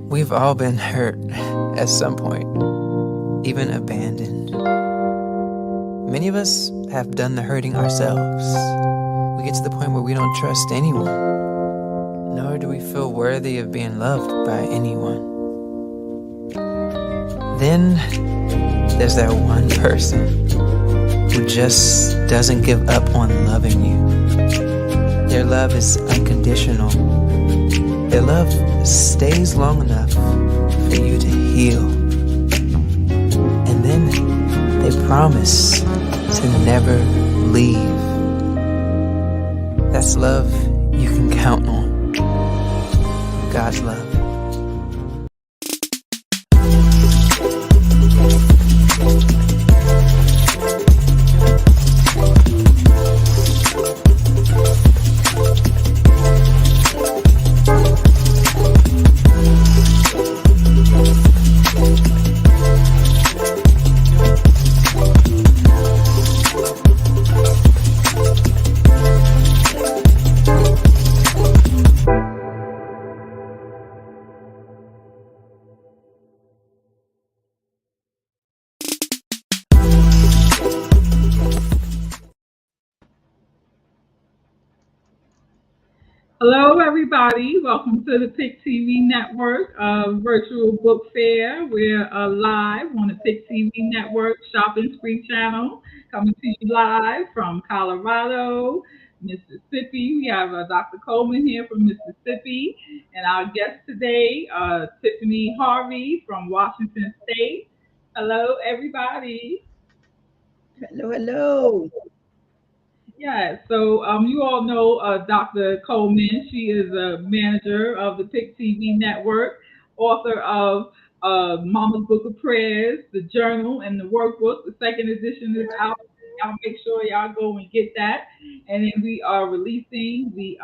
We've all been hurt at some point, even abandoned. Many of us have done the hurting ourselves. We get to the point where we don't trust anyone, nor do we feel worthy of being loved by anyone. Then there's that one person who just doesn't give up on loving you. Their love is unconditional. Their love stays long enough for you to heal. And then they promise to never leave. That's love you can count on. God's love. Hello, everybody. Welcome to the PIC TV Network virtual book fair. We're live on the PIC TV Network Shopping Spree channel, coming to you live from Colorado, Mississippi. We have Dr. Coleman here from Mississippi, and our guest today, Tiffany Harvey from Washington State. Hello, everybody. Hello, hello. Yeah, so you all know Dr. Coleman. She is a manager of the PIC TV Network, author of Mama's Book of Prayers, the journal, and the workbook. The second edition is out. Y'all make sure y'all go and get that. And then we are releasing the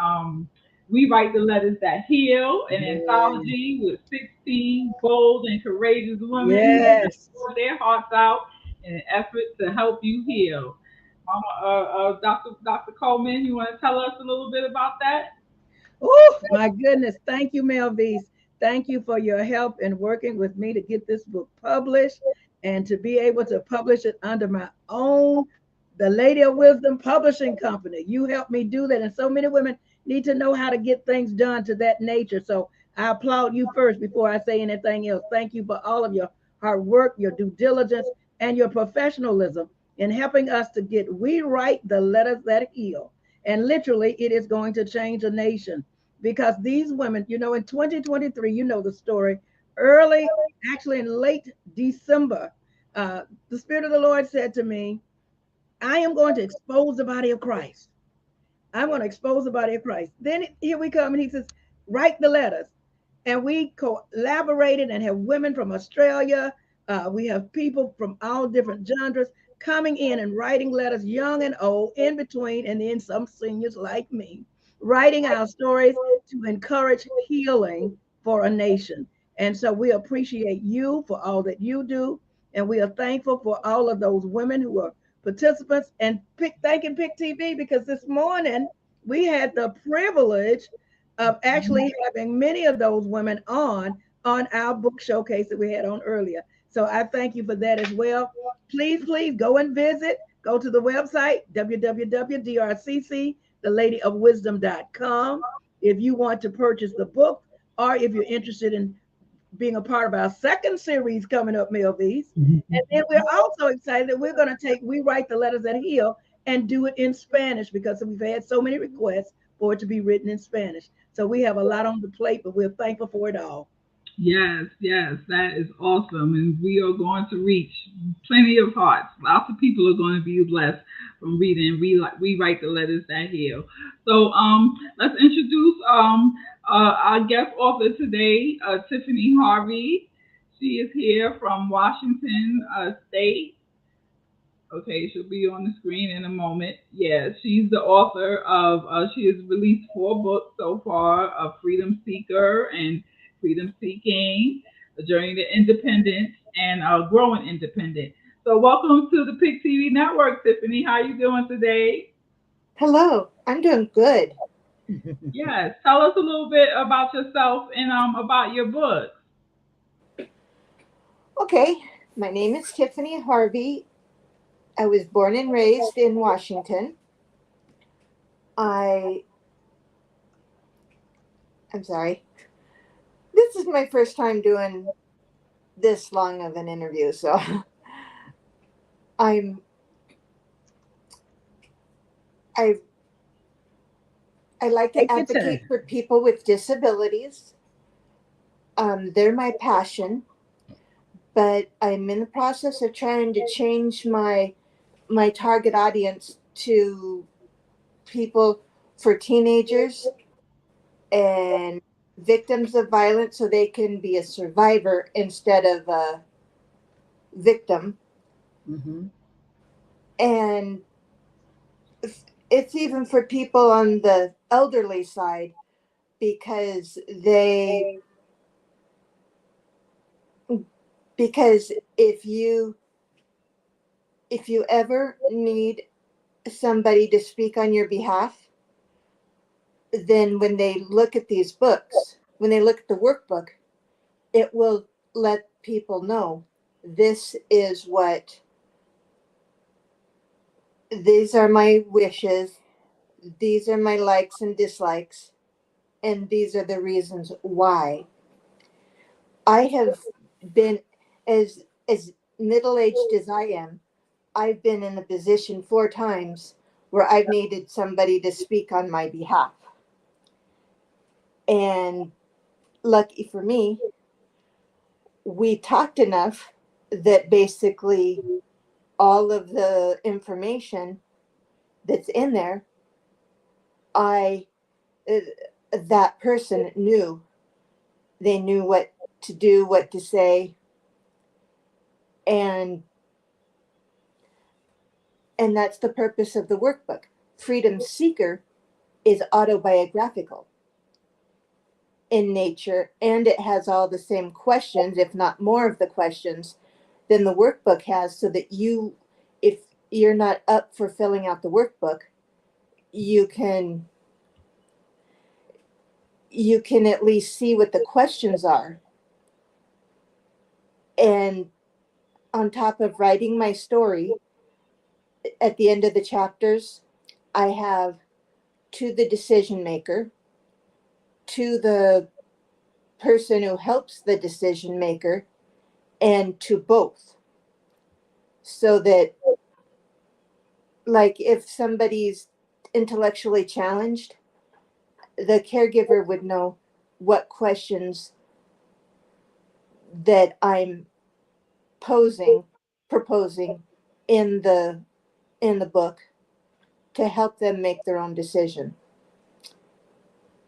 We Write the Letters That Heal, an anthology with 16 bold and courageous women who pour their hearts out in an effort to help you heal. Dr. Coleman, you want to tell us a little bit about that? Oh, my goodness. Thank you, Melvise. Thank you for your help in working with me to get this book published and to be able to publish it under my own, the Lady of Wisdom Publishing Company. You helped me do that. And so many women need to know how to get things done to that nature. So I applaud you first before I say anything else. Thank you for all of your hard work, your due diligence, and your professionalism in helping us to get We Write the Letters That Heal. And literally, it is going to change a nation because these women, you know, in 2023, you know the story, actually in late December, the Spirit of the Lord said to me, I am going to expose the body of Christ. I'm going to expose the body of Christ. Then here we come, and he says, write the letters. And we collaborated and have women from Australia. We have people from all different genres coming in and writing letters, young and old, in between, and then some seniors like me, writing our stories to encourage healing for a nation. And so we appreciate you for all that you do. And we are thankful for all of those women who are participants, and thanking PIC TV, because this morning we had the privilege of actually having many of those women on our book showcase that we had on earlier. So I thank you for that as well. Please go and visit. Go to the website, www.drcc.theladyofwisdom.com, if you want to purchase the book, or if you're interested in being a part of our second series coming up, Melvies. And then we're Mhm. also excited that we're going to take We Write the Letters That Heal and do it in Spanish because we've had so many requests for it to be written in Spanish. So we have a lot on the plate, but we're thankful for it all. Yes, yes, that is awesome. And we are going to reach plenty of hearts. Lots of people are going to be blessed from reading We Write the Letters That Heal. So let's introduce our guest author today, Tiffany Harvey. She is here from Washington State. Okay, she'll be on the screen in a moment. Yeah, she's the author of, she has released 4 books so far, of Freedom Seeker and Freedom Seeking, A Journey to Independence, and Growing Independent. So welcome to the PIC TV Network, Tiffany. How you doing today? Hello, I'm doing good. Yes, tell us a little bit about yourself and about your book. Okay, my name is Tiffany Harvey. I was born and raised in Washington. I I'm sorry. This is my first time doing this long of an interview, so I'm I I like to Take your advocate time. for people with disabilities. They're my passion, but I'm in the process of trying to change my target audience to people for teenagers and victims of violence so they can be a survivor instead of a victim. Mm-hmm. And it's even for people on the elderly side because because if you ever need somebody to speak on your behalf, then when they look at these books, when they look at the workbook, it will let people know this is what these are my wishes, these are my likes and dislikes, and these are the reasons why. I have been as middle-aged as I am, I've been in a position 4 times where I've needed somebody to speak on my behalf. And lucky for me, we talked enough that basically all of the information that's in there, I uh, that person knew. They knew what to do, what to say, and that's the purpose of the workbook. Freedom Seeker is autobiographical in nature, and it has all the same questions, if not more of the questions, than the workbook has, so that if you're not up for filling out the workbook, you can at least see what the questions are. And on top of writing my story, at the end of the chapters, I have to the decision maker, to the person who helps the decision maker, and to both. So that, like, if somebody's intellectually challenged, the caregiver would know what questions that I'm proposing in the book to help them make their own decision.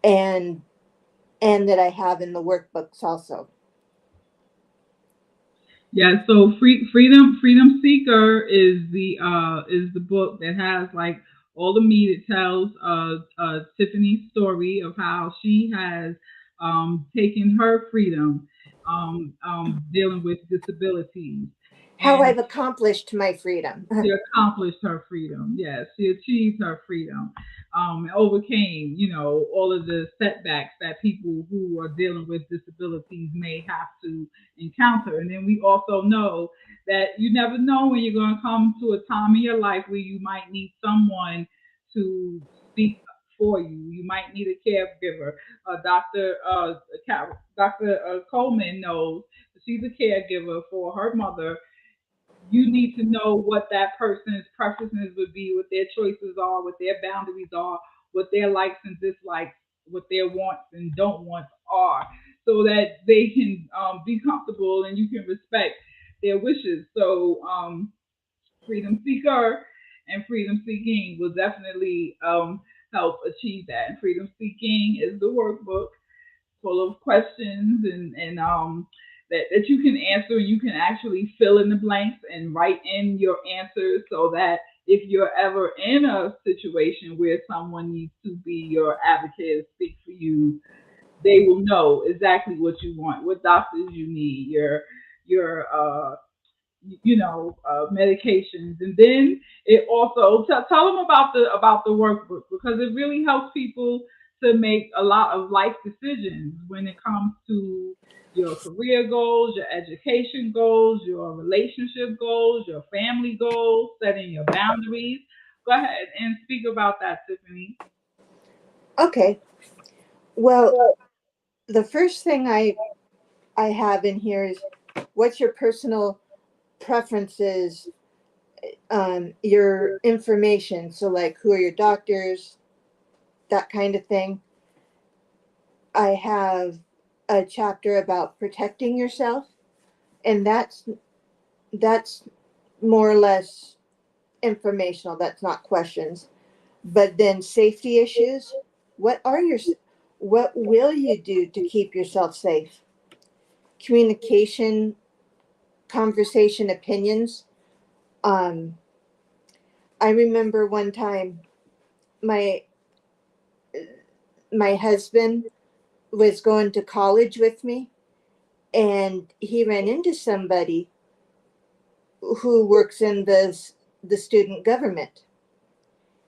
And that I have in the workbooks also. Yeah, so Freedom Seeker is the book that has like all the meat. It tells Tiffany's story of how she has taken her freedom, dealing with disabilities, How and I've accomplished my freedom. she accomplished her freedom. Yes, she achieved her freedom, and overcame, all of the setbacks that people who are dealing with disabilities may have to encounter. And then we also know that you never know when you're going to come to a time in your life where you might need someone to speak for you. You might need a caregiver. Dr. Coleman knows she's a caregiver for her mother. You need to know what that person's preferences would be, what their choices are, what their boundaries are, what their likes and dislikes, what their wants and don't wants are, so that they can be comfortable and you can respect their wishes. So, Freedom Seeker and Freedom Seeking will definitely help achieve that. And Freedom Seeking is the workbook full of questions and that you can answer. You can actually fill in the blanks and write in your answers so that if you're ever in a situation where someone needs to be your advocate, speak for you, they will know exactly what you want, what doctors you need, your medications. And then it also tell them about the workbook, because it really helps people to make a lot of life decisions when it comes to your career goals, your education goals, your relationship goals, your family goals, setting your boundaries. Go ahead and speak about that, Tiffany. Okay. Well, the first thing I have in here is, what's your personal preferences, your information. So like, who are your doctors, that kind of thing. I have a chapter about protecting yourself, and that's more or less informational. That's not questions. But then safety issues. What are your what will you do to keep yourself safe? Communication, conversation, opinions. Um, I remember one time my my husband was going to college with me, and he ran into somebody who works in the student government,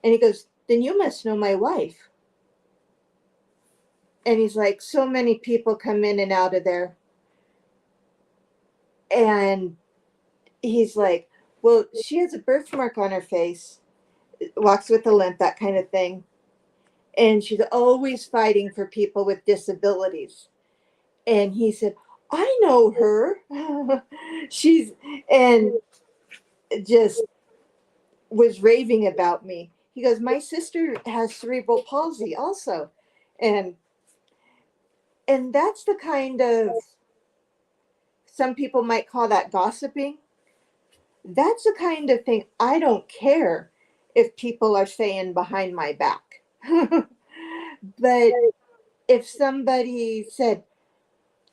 and he goes, "Then you must know my wife." And he's like, "So many people come in and out of there." And he's like, "Well, she has a birthmark on her face, walks with a limp, that kind of thing, and she's always fighting for people with disabilities." And he said, "I know her." She's and just was raving about me. He goes, "My sister has cerebral palsy also." And that's the kind of, some people might call that gossiping. That's the kind of thing I don't care if people are saying behind my back. But if somebody said,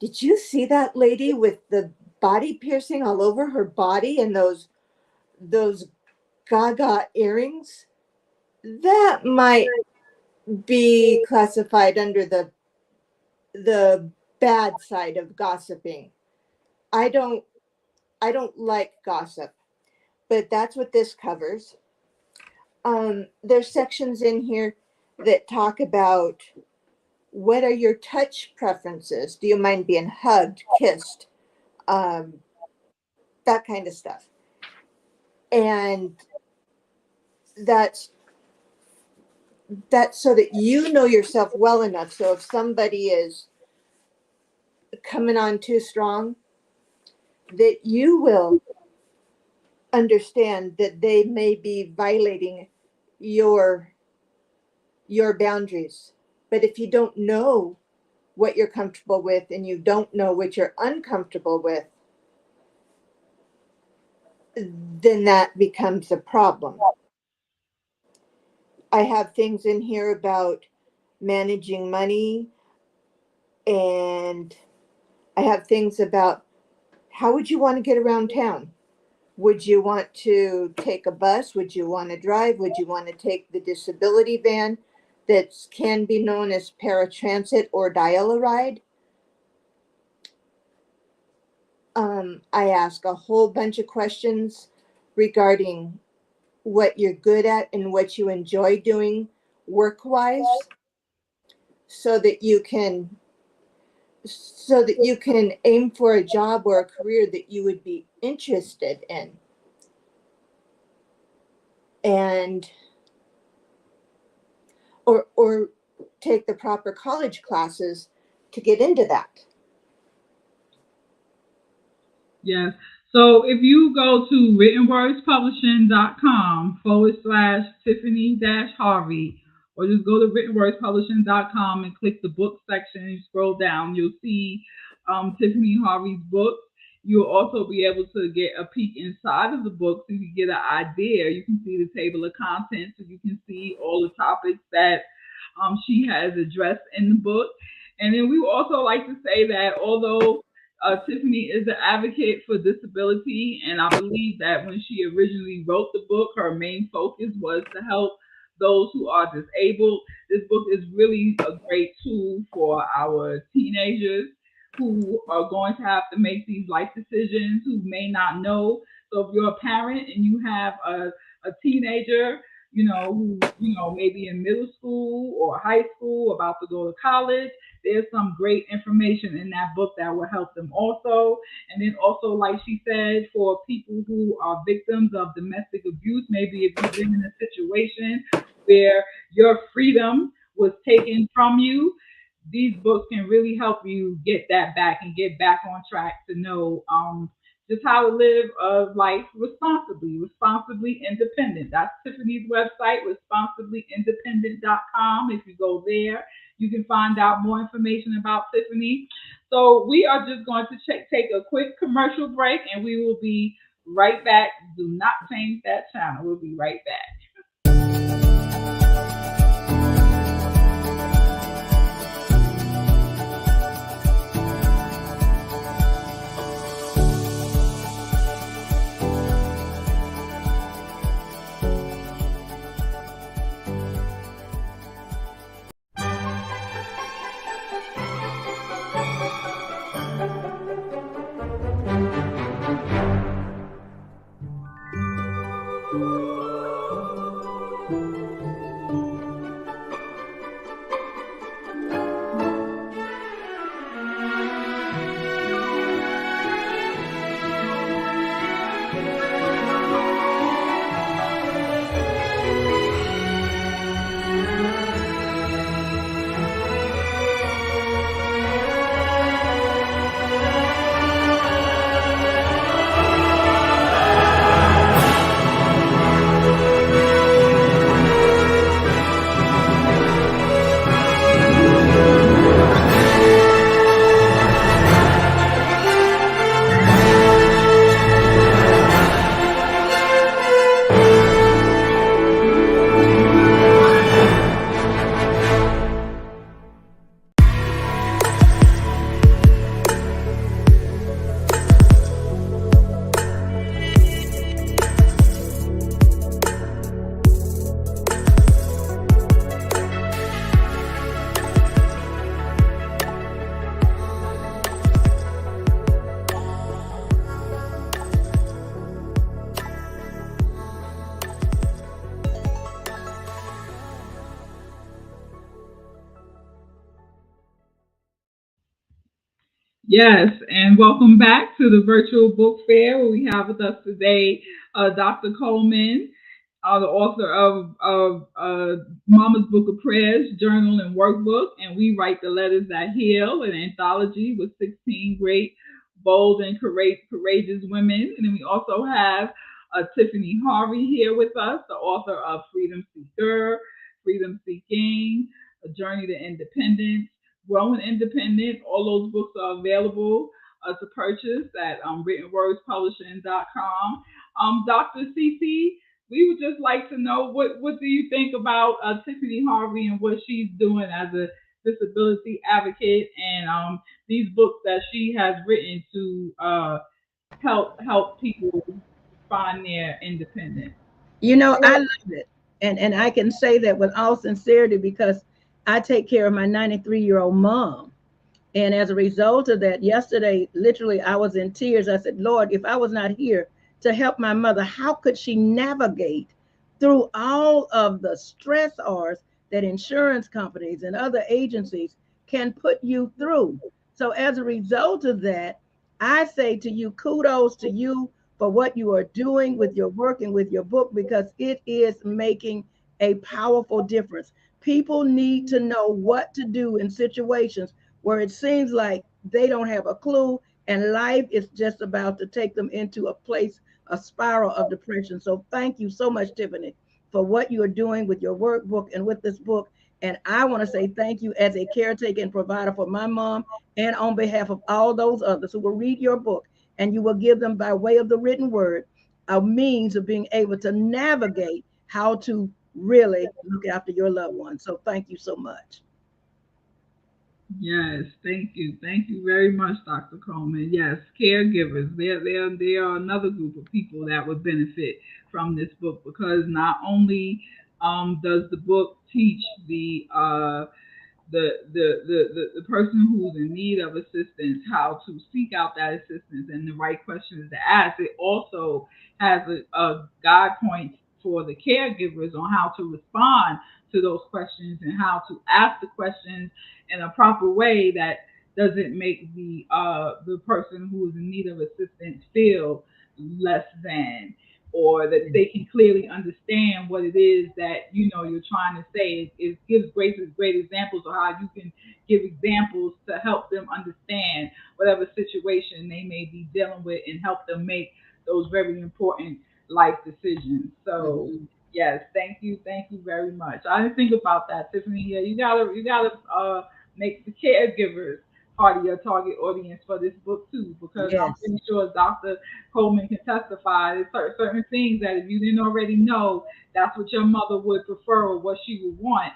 "Did you see that lady with the body piercing all over her body and those gaga earrings?" That might be classified under the bad side of gossiping. I don't like gossip, but that's what this covers. There's sections in here that talk about, what are your touch preferences? Do you mind being hugged, kissed, um, that kind of stuff? And that's so that you know yourself well enough. So if somebody is coming on too strong, that you will understand that they may be violating your boundaries. But if you don't know what you're comfortable with and you don't know what you're uncomfortable with, then that becomes a problem. I have things in here about managing money, and I have things about, how would you want to get around town? Would you want to take a bus? Would you want to drive? Would you want to take the disability van that can be known as paratransit or dial-a-ride? I ask a whole bunch of questions regarding what you're good at and what you enjoy doing work-wise, so that you can aim for a job or a career that you would be interested in. And or take the proper college classes to get into that. Yes. So if you go to writtenwordspublishing.com/Tiffany-Harvey, or just go to writtenwordspublishing.com and click the book section and scroll down, you'll see Tiffany Harvey's books. You'll also be able to get a peek inside of the book so you can get an idea. You can see the table of contents, so you can see all the topics that she has addressed in the book. And then we also like to say that although Tiffany is an advocate for disability, and I believe that when she originally wrote the book, her main focus was to help those who are disabled. This book is really a great tool for our teenagers who are going to have to make these life decisions, who may not know. So if you're a parent and you have a teenager, who maybe in middle school or high school, about to go to college, there's some great information in that book that will help them also. And then also, like she said, for people who are victims of domestic abuse, maybe if you've been in a situation where your freedom was taken from you, these books can really help you get that back and get back on track to know just how to live a life responsibly independent. That's Tiffany's website, responsiblyindependent.com. If you go there, you can find out more information about Tiffany. So we are just going to take a quick commercial break, and we will be right back. Do not change that channel. We'll be right back. Yes, and welcome back to the virtual book fair where we have with us today Dr. Coleman, the author of Mama's Book of Prayers, Journal and Workbook, and We Write the Letters That Heal, an anthology with 16 great, bold, and courageous women. And then we also have Tiffany Harvey here with us, the author of Freedom Seeker, Freedom Seeking, A Journey to Independence, Growing Independent. All those books are available to purchase at writtenwordspublishing.com. Dr. Cece, we would just like to know what do you think about Tiffany Harvey and what she's doing as a disability advocate, and these books that she has written to help people find their independence. I love it. And I can say that with all sincerity because I take care of my 93-year-old mom. And as a result of that, yesterday, literally, I was in tears. I said, Lord, if I was not here to help my mother, how could she navigate through all of the stressors that insurance companies and other agencies can put you through? So as a result of that, I say to you, kudos to you for what you are doing with your work and with your book, because it is making a powerful difference. People need to know what to do in situations where it seems like they don't have a clue and life is just about to take them into a place, a spiral of depression. So thank you so much, Tiffany, for what you are doing with your workbook and with this book. And I want to say thank you as a caretaker and provider for my mom and on behalf of all those others who will read your book, and you will give them, by way of the written word, a means of being able to navigate how to really look after your loved ones. So thank you so much. Yes, thank you. Thank you very much, Dr. Coleman. Yes, caregivers. They are another group of people that would benefit from this book, because not only does the book teach the person who's in need of assistance how to seek out that assistance and the right questions to ask, it also has a guide point for the caregivers on how to respond to those questions and how to ask the questions in a proper way that doesn't make the person who is in need of assistance feel less than, or that they can clearly understand what it is that you're trying to say. It gives great examples of how you can give examples to help them understand whatever situation they may be dealing with and help them make those very important life decisions. So yes, thank you very much. I didn't think about that, Tiffany. Yeah, you gotta make the caregivers part of your target audience for this book too, because I'm Yes. pretty sure Dr. Coleman can testify. There's certain things that if you didn't already know, that's what your mother would prefer or what she would want.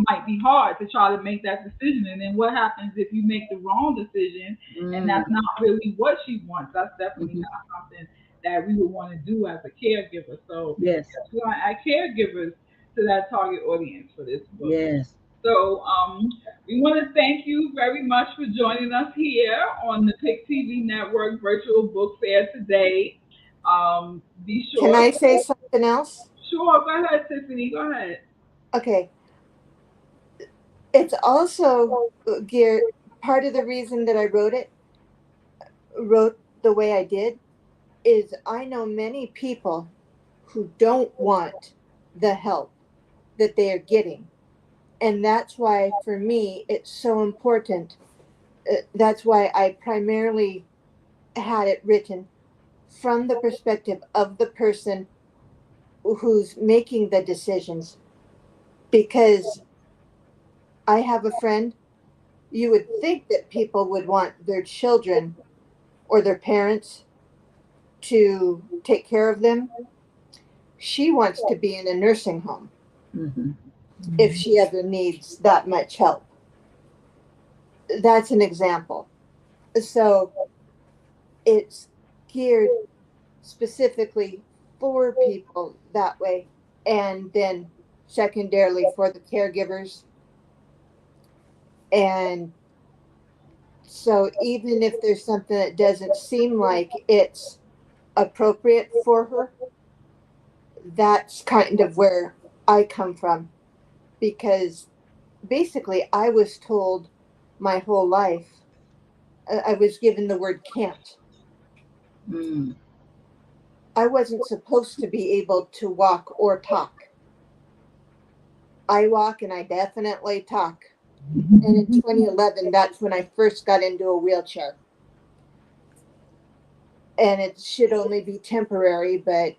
Might be hard to try to make that decision. And then what happens if you make the wrong decision and Mm. that's not really what she wants? That's definitely Mhm. not something that we would want to do as a caregiver. So Yes. yes, we want to add caregivers to that target audience for this book. Yes. So we want to thank you very much for joining us here on the PIC TV Network Virtual Book Fair today. Be Can sure. I say something else? Sure, go ahead, Tiffany. Go ahead. Okay. It's also geared, part of the reason that I wrote the way I did, is I know many people who don't want the help that they are getting. And that's why, for me, it's so important. That's why I primarily had it written from the perspective of the person who's making the decisions. Because I have a friend, you would think that people would want their children or their parents to take care of them. She wants to be in a nursing home Mhm. if she ever needs that much help. That's an example. So it's geared specifically for people that way, and then secondarily for the caregivers. And so even if there's something that doesn't seem like it's appropriate for her, that's kind of where I come from, because basically I was told my whole life, I was given the word can't. Mm. I wasn't supposed to be able to walk or talk. I walk and I definitely talk. And in 2011, that's when I first got into a wheelchair. And it should only be temporary, but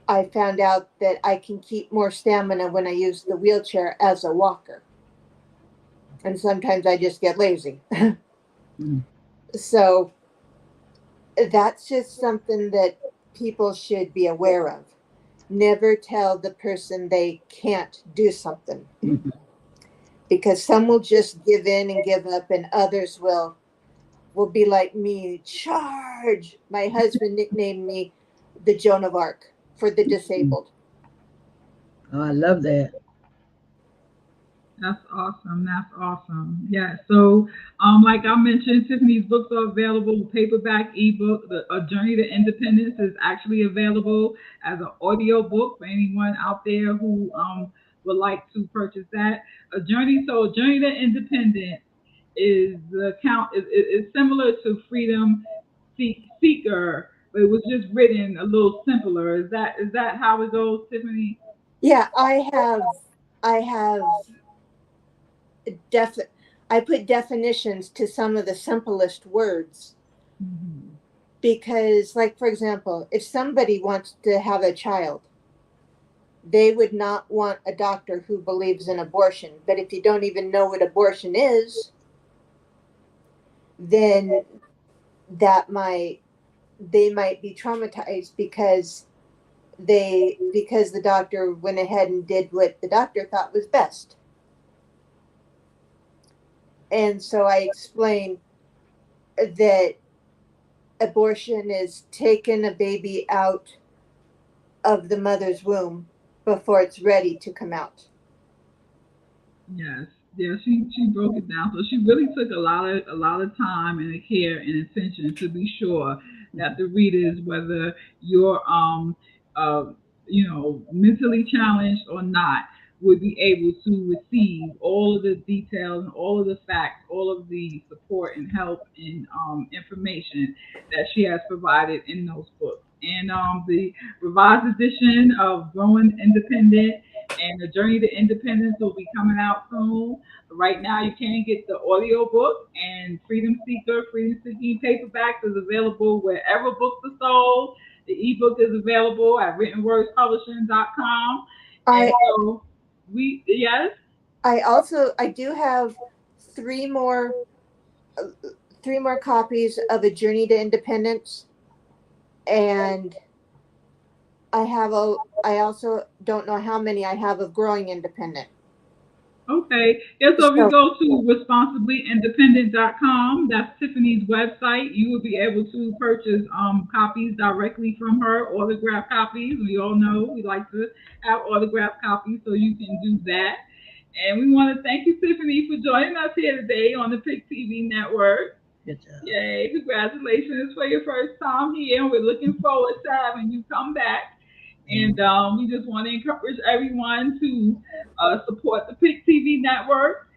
I found out that I can keep more stamina when I use the wheelchair as a walker. And sometimes I just get lazy. Mm. So that's just something that people should be aware of. Never tell the person they can't do something, Mhm. because some will just give in and give up, and others will be like me, charge. My husband nicknamed me the Joan of Arc for the disabled. Oh, I love that. That's awesome. That's awesome. Yeah. So, like I mentioned, Tiffany's books are available paperback, ebook. A Journey to Independence is actually available as an audio book for anyone out there who would like to purchase that. A Journey to Independence is the count is similar to Freedom Seeker, but it was just written a little simpler. Is that how it goes, Tiffany? Yeah, I have I have I put definitions to some of the simplest words because, like, for example, if somebody wants to have a child, they would not want a doctor who believes in abortion. But if you don't even know what abortion is, then they might be traumatized because the doctor went ahead and did what the doctor thought was best. And so I explained that abortion is taking a baby out of the mother's womb before it's ready to come out. Yes. Yeah, she broke it down. So she really took a lot of time and care and attention to be sure that the readers, whether you're mentally challenged or not, would be able to receive all of the details and all of the facts, all of the support and help and information that she has provided in those books. And the revised edition of Growing Independent and The Journey to Independence will be coming out soon. Right now, you can get the audio book, and Freedom Seeking Paperbacks is available wherever books are sold. The ebook is available at writtenwordspublishing.com. I do have three more copies of A Journey to Independence, and I also don't know how many I have of Growing Independent. Okay. Yeah, so if you go to responsiblyindependent.com, that's Tiffany's website, you will be able to purchase copies directly from her, autographed copies. We all know we like to have autographed copies, so you can do that. And we want to thank you, Tiffany, for joining us here today on the PIC TV network. Good job. Yay, congratulations for your first time here. We're looking forward to having you come back. And we just want to encourage everyone to support the PIC TV network.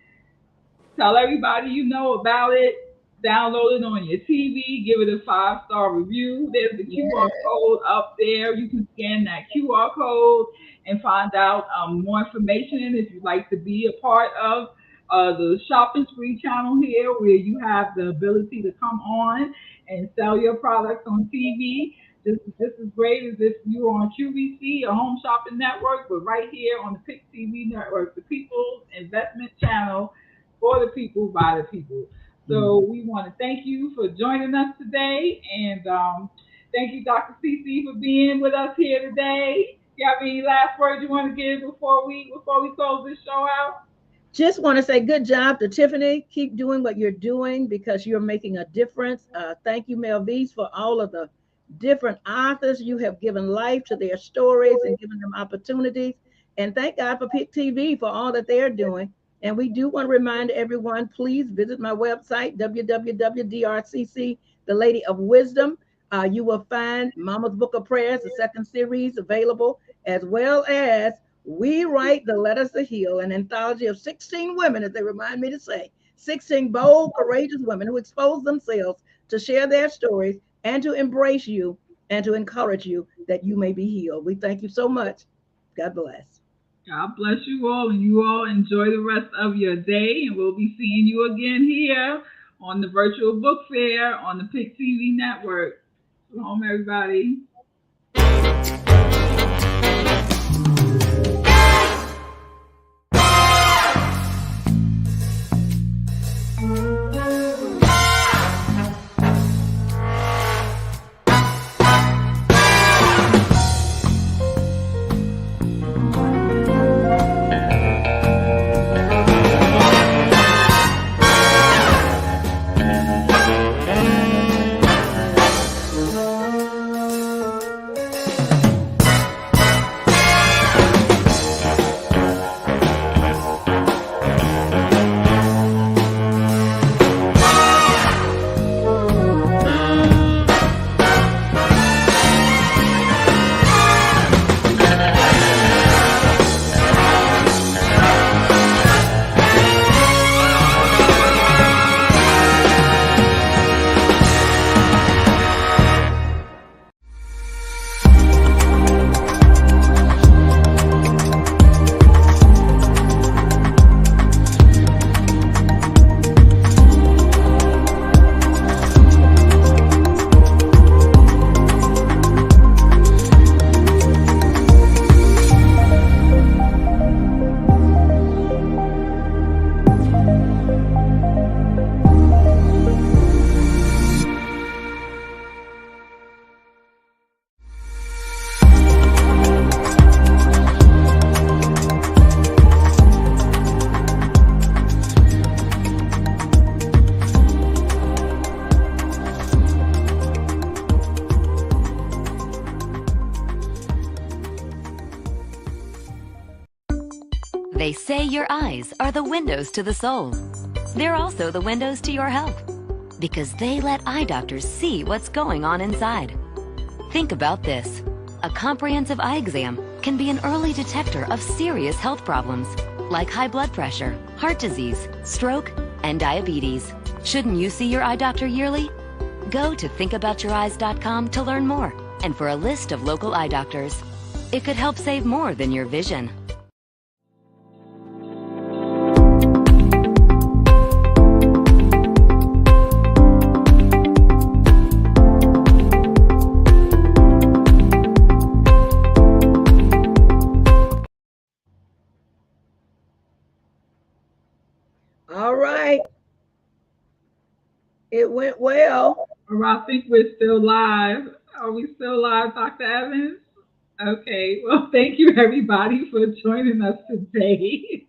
Tell everybody you know about it. Download it on your TV. Give it a 5-star review. There's the QR code up there. You can scan that QR code and find out more information if you'd like to be a part of the Shopping Spree channel here, where you have the ability to come on and sell your products on TV. Just as great as if you were on QVC, a home shopping network, but right here on the PIC TV network, the People's Investment Channel, for the people, by the people. So we want to thank you for joining us today, and thank you, Dr. Cece, for being with us here today. You have any last words you want to give before we close this show out? Just want to say good job to Tiffany. Keep doing what you're doing because you're making a difference. Thank you, Mel V's, for all of the different authors. You have given life to their stories and given them opportunities. And thank God for PIC TV for all that they're doing. And we do want to remind everyone, please visit my website, www.drcc, The Lady of Wisdom. You will find Mama's Book of Prayers, the second series, available, as well as We Write the Letters to Heal, an anthology of 16 women, as they remind me to say, 16 bold, courageous women who expose themselves to share their stories and to embrace you and to encourage you that you may be healed. We thank you so much. God bless. God bless you all, and you all enjoy the rest of your day, and we'll be seeing you again here on the virtual book fair on the PIC TV network. Shalom, everybody. They say your eyes are the windows to the soul. They're also the windows to your health because they let eye doctors see what's going on inside. Think about this. A comprehensive eye exam can be an early detector of serious health problems like high blood pressure, heart disease, stroke, and diabetes. Shouldn't you see your eye doctor yearly? Go to thinkaboutyouryes.com to learn more and for a list of local eye doctors. It could help save more than your vision. All right. It went well. Or I think we're still live. Are we still live, Dr. Evans? Okay. Well, thank you everybody for joining us today.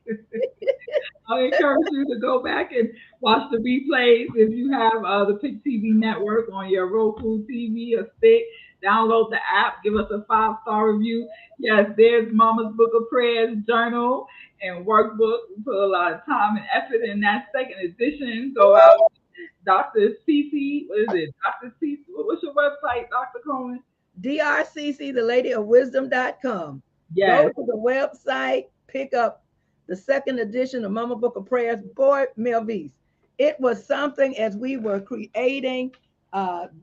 I encourage you to go back and watch the replays. If you have the Pick TV network on your Roku TV or stick, download the app, give us a 5-star review. Yes, there's Mama's Book of Prayers journal and workbook. We put a lot of time and effort in that second edition. Go out, Dr. Cece. What is it? Dr. Cece. What's your website, Dr. Coleman? DRCC, the Lady of Wisdom.com. Yes. Go to the website, pick up the second edition of Mama Book of Prayers. Boy, Melvise, it was something as we were creating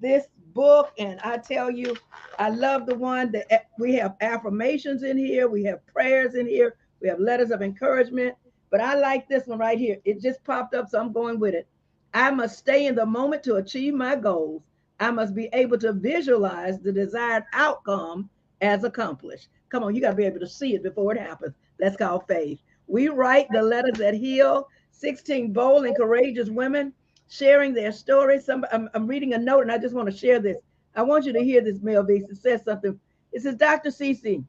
this book. And I tell you, I love the one that we have affirmations in here. We have prayers in here. We have letters of encouragement. But I like this one right here. It just popped up, so I'm going with it. I must stay in the moment to achieve my goals. I must be able to visualize the desired outcome as accomplished. Come on, you got to be able to see it before it happens. That's called faith. We write the letters that heal. 16 bold and courageous women sharing their stories. I'm reading a note and I just want to share this. I want you to hear this, Melvise. It says something. It says, Dr. Cece,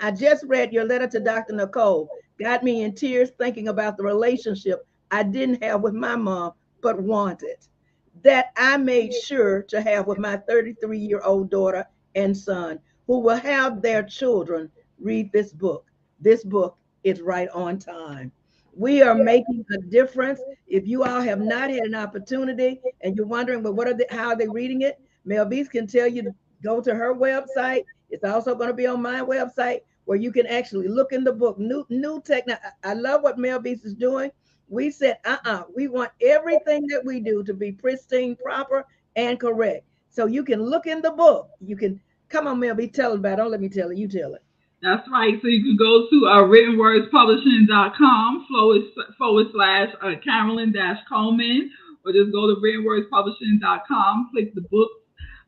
I just read your letter to Dr. Nicole. Got me in tears thinking about the relationship I didn't have with my mom, but wanted. That I made sure to have with my 33-year-old daughter and son, who will have their children read this book. This book is right on time. We are making a difference. If you all have not had an opportunity and you're wondering, well, how are they reading it? Melvise can tell you to go to her website. It's also going to be on my website where you can actually look in the book. New technology. I love what Melvise is doing. We said, we want everything that we do to be pristine, proper, and correct. So you can look in the book. You can, come on, Melvise, tell it about it. Don't let me tell it. You tell it. That's right. So you can go to writtenwordspublishing.com / Carolyn-Coleman, or just go to writtenwordspublishing.com, click the book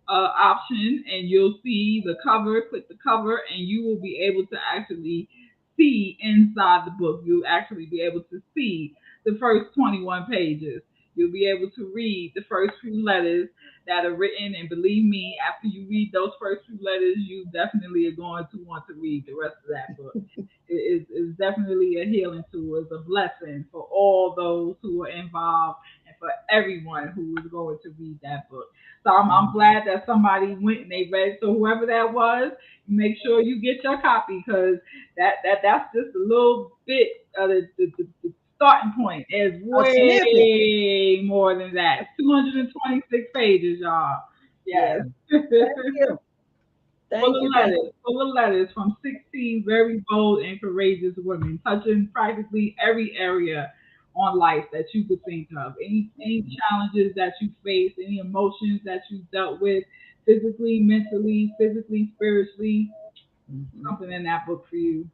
option, and you'll see the cover. Click the cover, and you will be able to actually see inside the book. You'll actually be able to see the first 21 pages. You'll be able to read the first few letters that are written. And believe me, after you read those first few letters, you definitely are going to want to read the rest of that book. It's definitely a healing tool. It's a blessing for all those who are involved and for everyone who is going to read that book. So I'm glad that somebody went and they read. So whoever that was, make sure you get your copy, because that's just a little bit of the starting point. Is way more than that. 226 pages, y'all. Yes. Thank you. Full of letters from 16 very bold and courageous women, touching practically every area on life that you could think of. Any challenges that you face, any emotions that you've dealt with, physically, mentally, spiritually, something in that book for you.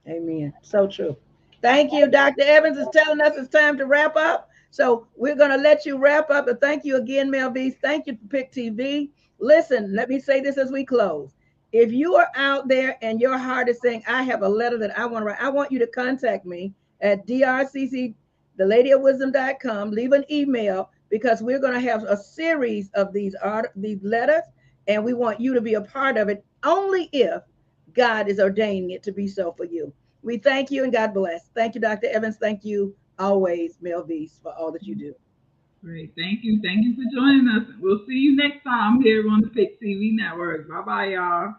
Amen. So true. Thank you. Dr. Evans is telling us it's time to wrap up. So we're going to let you wrap up. But thank you again, Melvise. Thank you for Pick TV. Listen, let me say this as we close. If you are out there and your heart is saying, I have a letter that I want to write, I want you to contact me at drcc, theladywofwisdom.com. Leave an email, because we're going to have a series of these letters, and we want you to be a part of it only if God is ordaining it to be so for you. We thank you and God bless. Thank you, Dr. Evans. Thank you always, Melvise, for all that you do. Great. Thank you. Thank you for joining us. We'll see you next time here on the Pick TV Network. Bye-bye, y'all.